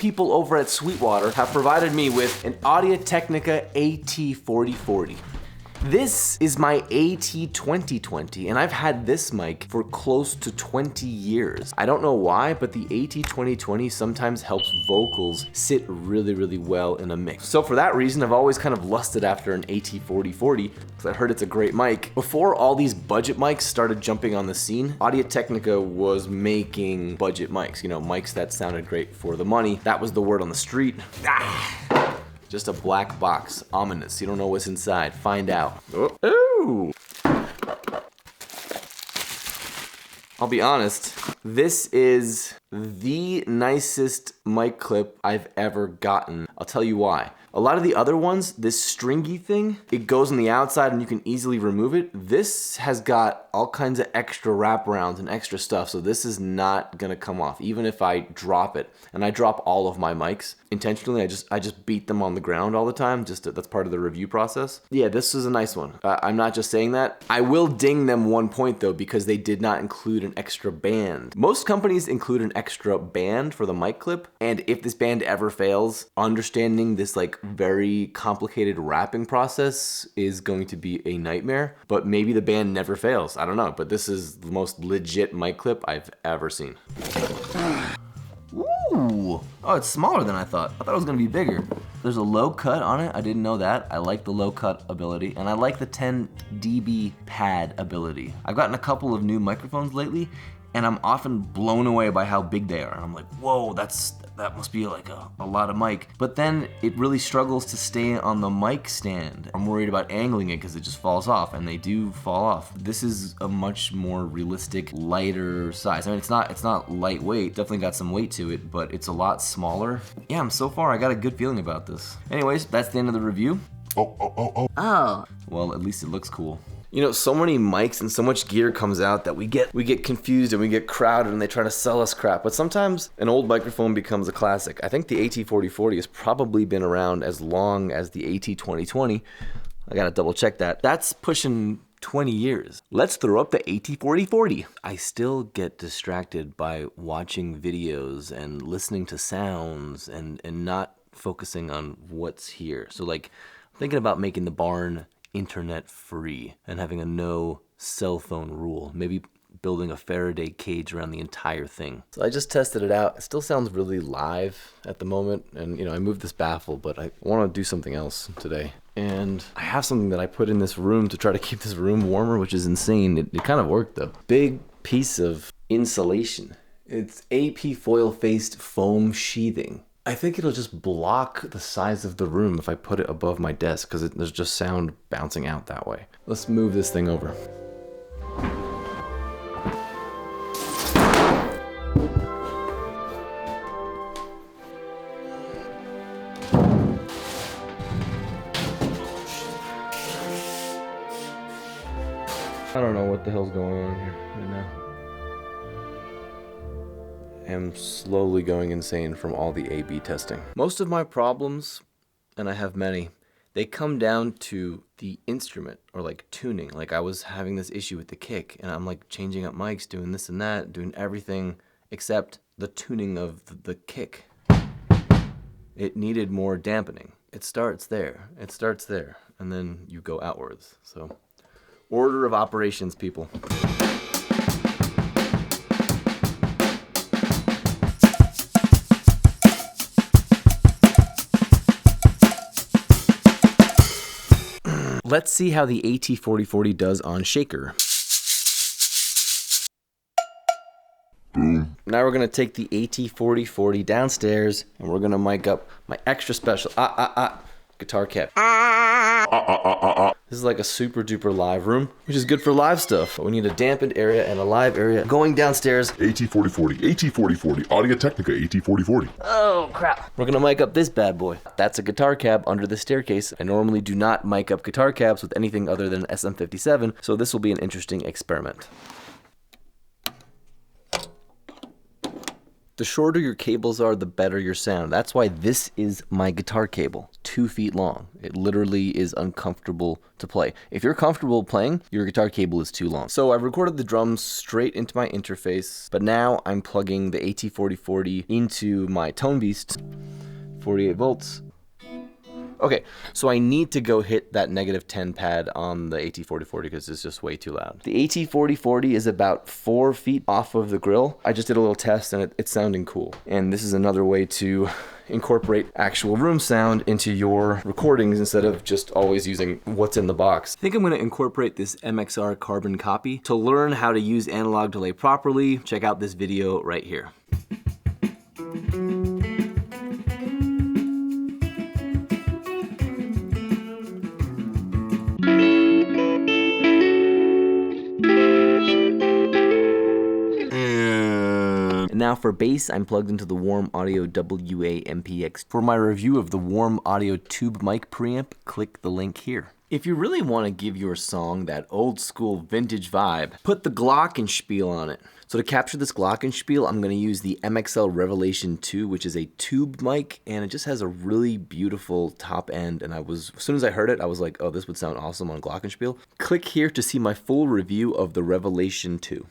people over at Sweetwater have provided me with an Audio-Technica AT4040. This is my AT2020, and I've had this mic for close to 20 years. I don't know why, but the AT2020 sometimes helps vocals sit really, really well in a mix. So for that reason, I've always kind of lusted after an AT4040, because I heard it's a great mic. Before all these budget mics started jumping on the scene, Audio-Technica was making budget mics, you know, mics that sounded great for the money. That was the word on the street. Just a black box, ominous. You don't know what's inside. Find out. Ooh. I'll be honest, this is the nicest mic clip I've ever gotten. I'll tell you why. A lot of the other ones, this stringy thing, it goes on the outside and you can easily remove it. This has got all kinds of extra wraparounds and extra stuff, so this is not gonna come off, even if I drop it. And I drop all of my mics intentionally. I just beat them on the ground all the time. That's part of the review process. Yeah, this is a nice one. I'm not just saying that. I will ding them one point though, because they did not include an extra band. Most companies include an extra band for the mic clip, and if this band ever fails, understanding this like very complicated wrapping process is going to be a nightmare. But maybe the band never fails. I don't know, but this is the most legit mic clip I've ever seen. Ooh. Oh, it's smaller than I thought. I thought it was gonna be bigger. There's a low cut on it. I didn't know that. I like the low cut ability, and I like the 10 dB pad ability. I've gotten a couple of new microphones lately, and I'm often blown away by how big they are. And I'm like, whoa, that must be like a lot of mic. But then it really struggles to stay on the mic stand. I'm worried about angling it because it just falls off, and they do fall off. This is a much more realistic, lighter size. I mean, it's not lightweight, definitely got some weight to it, but it's a lot smaller. Yeah, so far I got a good feeling about this. Anyways, that's the end of the review. Oh. Well, at least it looks cool. You know, so many mics and so much gear comes out that we get confused and we get crowded and they try to sell us crap. But sometimes an old microphone becomes a classic. I think the AT4040 has probably been around as long as the AT2020. I gotta double check that. That's pushing 20 years. Let's throw up the AT4040. I still get distracted by watching videos and listening to sounds and not focusing on what's here. So like, I'm thinking about making the barn internet free and having a no cell phone rule. Maybe building a Faraday cage around the entire thing. So I just tested it out. It still sounds really live at the moment. And you know, I moved this baffle, but I want to do something else today. And I have something that I put in this room to try to keep this room warmer, which is insane. It kind of worked though. Big piece of insulation. It's AP foil-faced foam sheathing. I think it'll just block the size of the room if I put it above my desk, because there's just sound bouncing out that way. Let's move this thing over. I don't know what the hell's going on here right now. I'm slowly going insane from all the A/B testing. Most of my problems, and I have many, they come down to the instrument or like tuning. Like I was having this issue with the kick and I'm like changing up mics, doing this and that, doing everything except the tuning of the kick. It needed more dampening. It starts there, and then you go outwards. So, order of operations, people. Let's see how the AT4040 does on shaker. Boom. Now we're gonna take the AT4040 downstairs and we're gonna mic up my extra special guitar cab. This is like a super duper live room, which is good for live stuff. But we need a dampened area and a live area. Going downstairs. AT4040, Audio-Technica AT4040. Oh crap. We're gonna mic up this bad boy. That's a guitar cab under the staircase. I normally do not mic up guitar cabs with anything other than an SM57, so this will be an interesting experiment. The shorter your cables are, the better your sound. That's why this is my guitar cable, 2 feet long. It literally is uncomfortable to play. If you're comfortable playing, your guitar cable is too long. So I recorded the drums straight into my interface, but now I'm plugging the AT4040 into my Tone Beast, 48 volts. Okay, so I need to go hit that -10 pad on the AT4040 because it's just way too loud. The AT4040 is about 4 feet off of the grill. I just did a little test and it's sounding cool. And this is another way to incorporate actual room sound into your recordings instead of just always using what's in the box. I think I'm gonna incorporate this MXR carbon copy. To learn how to use analog delay properly, check out this video right here. Now for bass, I'm plugged into the Warm Audio WA-MPX. For my review of the Warm Audio tube mic preamp, click the link here. If you really want to give your song that old school vintage vibe, put the glockenspiel on it. So to capture this glockenspiel, I'm going to use the MXL Revelation 2, which is a tube mic, and it just has a really beautiful top end. And as soon as I heard it, I was like, oh, this would sound awesome on glockenspiel. Click here to see my full review of the Revelation 2.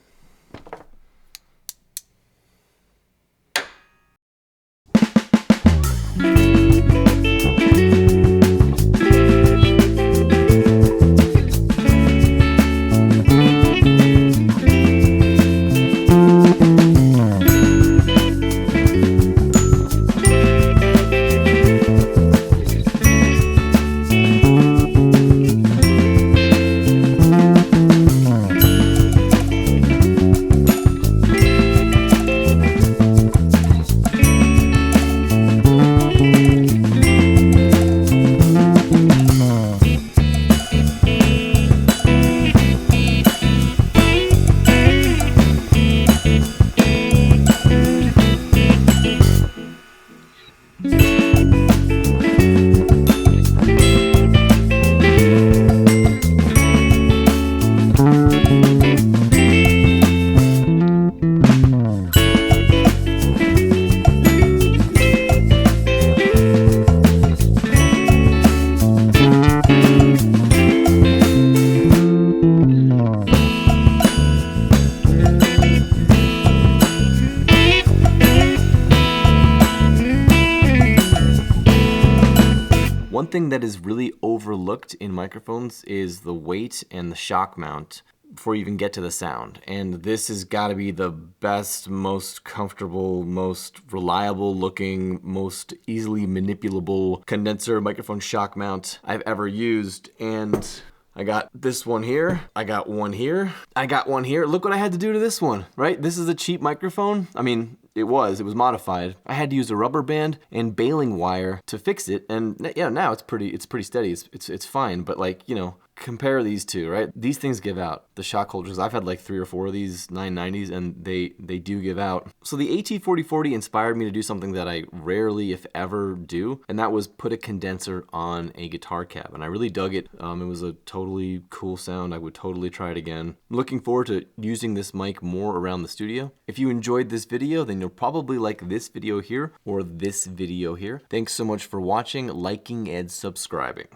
One thing that is really overlooked in microphones is the weight and the shock mount before you even get to the sound. And this has got to be the best, most comfortable, most reliable looking, most easily manipulable condenser microphone shock mount I've ever used. And I got this one here, I got one here, I got one here. Look what I had to do to this one, right? This is a cheap microphone. I mean, it was modified. I had to use a rubber band and baling wire to fix it, and yeah, now it's pretty steady. It's fine, but like, you know, compare these two, right? These things give out. The shock holders, I've had like 3 or 4 of these 990s, and they do give out. So the AT4040 inspired me to do something that I rarely, if ever, do, and that was put a condenser on a guitar cab, and I really dug it. It was a totally cool sound. I would totally try it again. I'm looking forward to using this mic more around the studio. If you enjoyed this video, then you'll probably like this video here or this video here. Thanks so much for watching, liking, and subscribing.